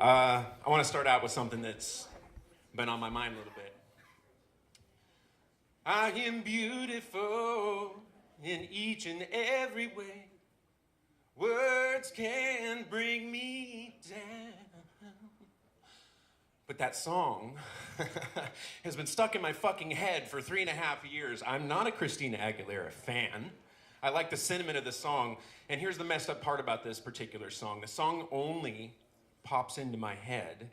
I want to start out with something that's been on my mind a little bit. I am beautiful in each and every way. Words can bring me down. But that song has been stuck in my fucking head for 3.5 years. I'm not a Christina Aguilera fan. I like the sentiment of the song. And here's the messed up part about this particular song. The song only pops into my head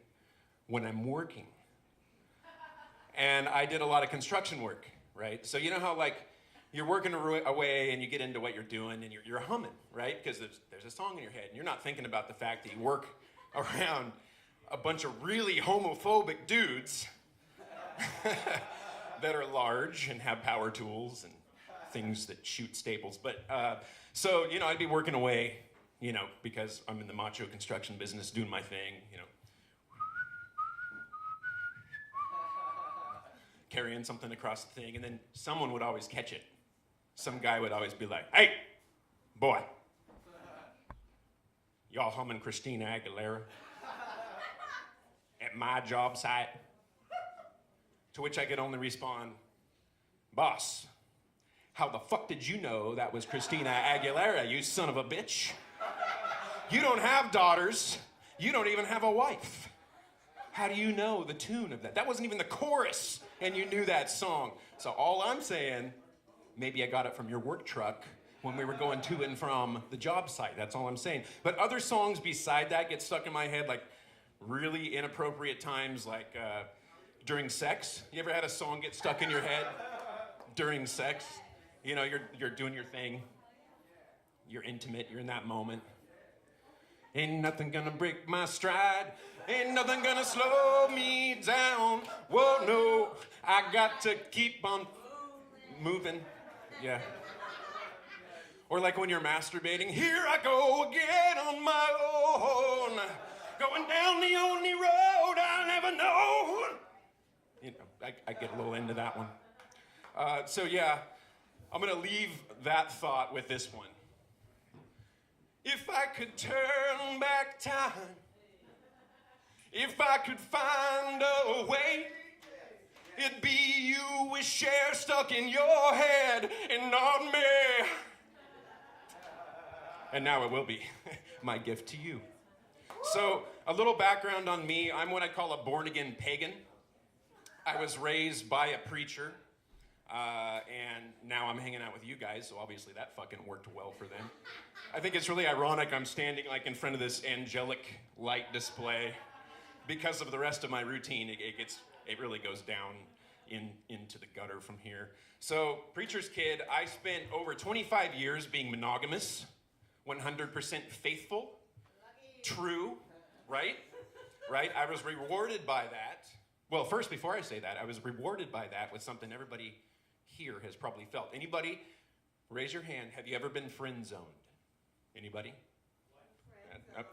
when I'm working. And I did a lot of construction work, right? So you know how like you're working away and you get into what you're doing and you're humming, right? Because there's a song in your head and you're not thinking about the fact that you work around a bunch of really homophobic dudes that are large and have power tools and things that shoot staples. But so, you know, I'd be working away, you know, because I'm in the macho construction business doing my thing, you know, carrying something across the thing, and then someone would always catch it. Some guy would always be like, "Hey, boy, y'all humming Christina Aguilera at my job site?" To which I could only respond, "Boss, how the fuck did you know that was Christina Aguilera, you son of a bitch? You don't have daughters. You don't even have a wife. How do you know the tune of that? That wasn't even the chorus, and you knew that song." So all I'm saying, maybe I got it from your work truck when we were going to and from the job site. That's all I'm saying. But other songs beside that get stuck in my head, like really inappropriate times, like during sex. You ever had a song get stuck in your head during sex? You know, you're doing your thing. You're intimate. You're in that moment. Ain't nothing gonna break my stride. Ain't nothing gonna slow me down. Whoa, no, I got to keep on moving. Yeah. Or like when you're masturbating, here I go again on my own, going down the only road I never know. You know, I get a little into that one. So yeah, I'm gonna leave that thought with this one. If I could turn back time, if I could find a way, it'd be you with Cher stuck in your head and not me. And now it will be my gift to you. So, a little background on me. I'm what I call a born-again pagan. I was raised by a preacher, and now I'm hanging out with you guys, so obviously that fucking worked well for them. I think it's really ironic I'm standing like in front of this angelic light display. Because of the rest of my routine, it really goes down into the gutter from here. So, preacher's kid, I spent over 25 years being monogamous, 100% faithful, true, right? Right? I was rewarded by that. Well, first, before I say that, I was rewarded by that with something everybody here has probably felt. Anybody? Raise your hand. Have you ever been friend zoned? Anybody?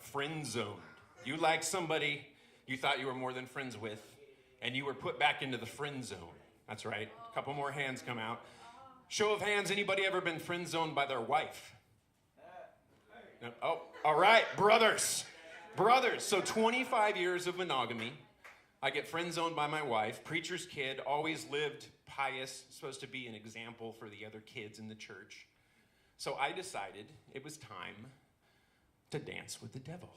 Friend zoned. You like somebody you thought you were more than friends with, and you were put back into the friend zone. That's right. A couple more hands come out. Show of hands, anybody ever been friend zoned by their wife? No? Oh, all right, brothers. Brothers. So 25 years of monogamy. I get friend zoned by my wife. Preacher's kid, always lived pious, supposed to be an example for the other kids in the church. So I decided it was time to dance with the devil.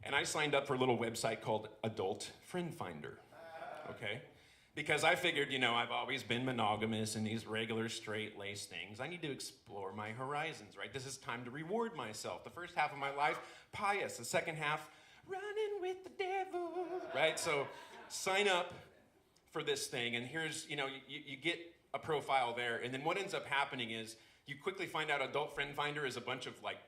And I signed up for a little website called Adult Friend Finder, okay? Because I figured, you know, I've always been monogamous in these regular straight-laced things. I need to explore my horizons, right? This is time to reward myself. The first half of my life, pious. The second half, running with the devil, right? So sign up for this thing, and here's, you know, you get a profile there, and then what ends up happening is you quickly find out Adult Friend Finder is a bunch of, like,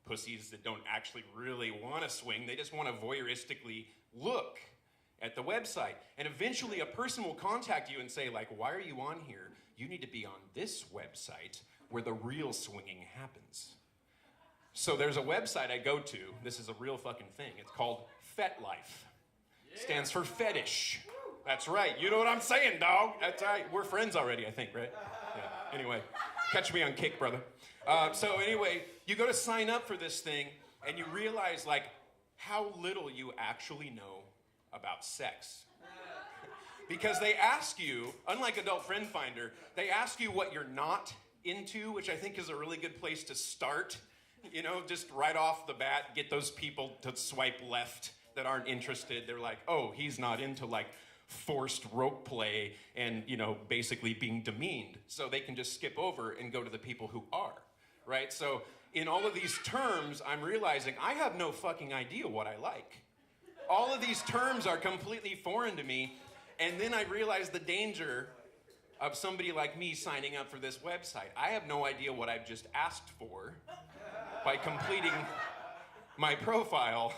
pussies that don't actually really want to swing. They just want to voyeuristically look at the website. And eventually a person will contact you and say, like, why are you on here? You need to be on this website where the real swinging happens. So there's a website I go to. This is a real fucking thing. It's called FetLife. Stands for fetish. That's right. You know what I'm saying, dog. That's right. We're friends already, I think, right? Yeah. Anyway, catch me on Kick, brother. So anyway, you go to sign up for this thing, and you realize, like, how little you actually know about sex. Because they ask you, unlike Adult Friend Finder, they ask you what you're not into, which I think is a really good place to start. You know, just right off the bat, get those people to swipe left that aren't interested. They're like, oh, he's not into like forced rope play and, you know, basically being demeaned. So they can just skip over and go to the people who are, right? So in all of these terms, I'm realizing I have no fucking idea what I like. All of these terms are completely foreign to me. And then I realize the danger of somebody like me signing up for this website. I have no idea what I've just asked for by completing my profile.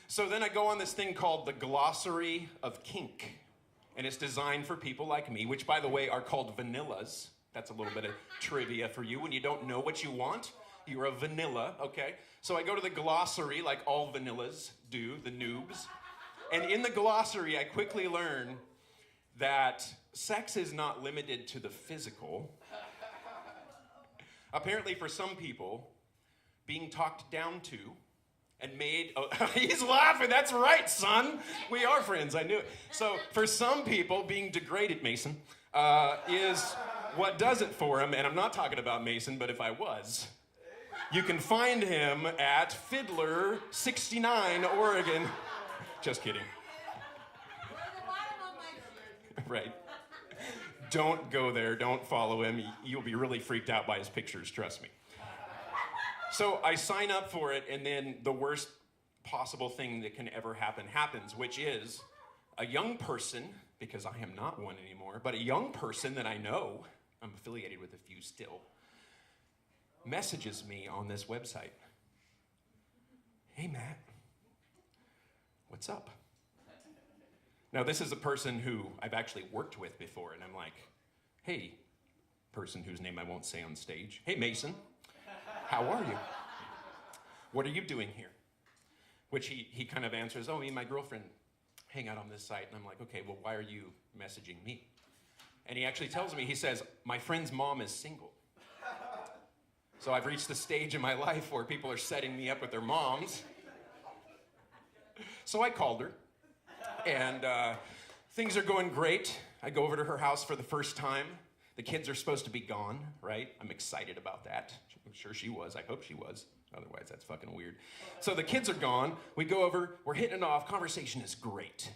So then I go on this thing called the Glossary of Kink. And it's designed for people like me, which, by the way, are called vanillas. That's a little bit of trivia for you. When you don't know what you want, you're a vanilla, okay? So I go to the glossary like all vanillas do, the noobs. And in the glossary, I quickly learn that sex is not limited to the physical. Apparently, for some people, being talked down to and made... Oh, he's laughing. That's right, son. We are friends. I knew it. So for some people, being degraded, Mason, is what does it for him. And I'm not talking about Mason, but if I was, you can find him at Fiddler 69, Oregon. Just kidding. Right. Don't go there. Don't follow him. You'll be really freaked out by his pictures, trust me. So I sign up for it, and then the worst possible thing that can ever happen happens, which is a young person, because I am not one anymore, but a young person that I know, I'm affiliated with a few still, messages me on this website. Hey, Matt. What's up? Now, this is a person who I've actually worked with before, and I'm like, hey, person whose name I won't say on stage. Hey, Mason, how are you? What are you doing here? Which he kind of answers, oh, me and my girlfriend hang out on this site. And I'm like, okay, well, why are you messaging me? And he actually tells me, he says, my friend's mom is single. So I've reached the stage in my life where people are setting me up with their moms. So I called her, and things are going great. I go over to her house for the first time. The kids are supposed to be gone, right? I'm excited about that. I'm sure she was. I hope she was. Otherwise, that's fucking weird. So the kids are gone. We go over. We're hitting it off. Conversation is great.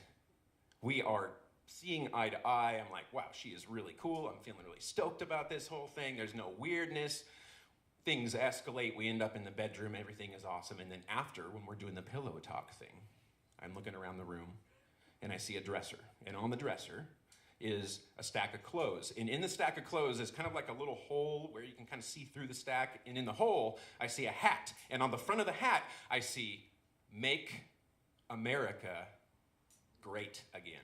We are seeing eye to eye. I'm like, wow, she is really cool. I'm feeling really stoked about this whole thing. There's no weirdness. Things escalate. We end up in the bedroom. Everything is awesome. And then after, when we're doing the pillow talk thing, I'm looking around the room, and I see a dresser. And on the dresser is a stack of clothes. And in the stack of clothes is kind of like a little hole where you can kind of see through the stack. And in the hole, I see a hat. And on the front of the hat, I see, Make America Great Again.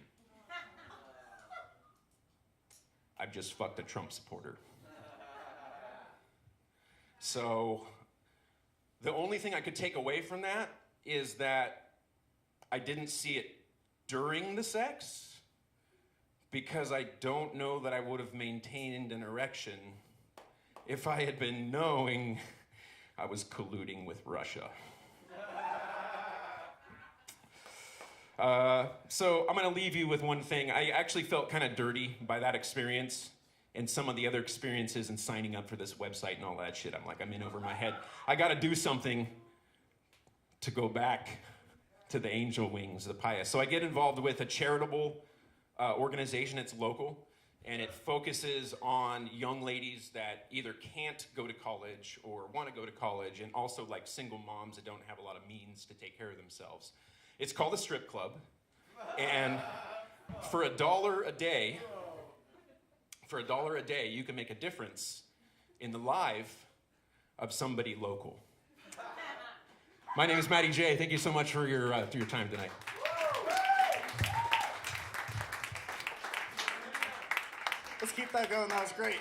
I've just fucked a Trump supporter. So the only thing I could take away from that is that I didn't see it during the sex, because I don't know that I would have maintained an erection if I had been knowing I was colluding with Russia. So I'm gonna leave you with one thing. I actually felt kind of dirty by that experience and some of the other experiences in signing up for this website and all that shit. I'm like, I'm in over my head. I gotta do something to go back to the angel wings, the pious. So I get involved with a charitable organization. It's local, and it focuses on young ladies that either can't go to college or want to go to college, and also like single moms that don't have a lot of means to take care of themselves. It's called a strip club, and for $1 a day, you can make a difference in the life of somebody local. My name is Matty J. Thank you so much for your time tonight. Let's keep that going. That was great.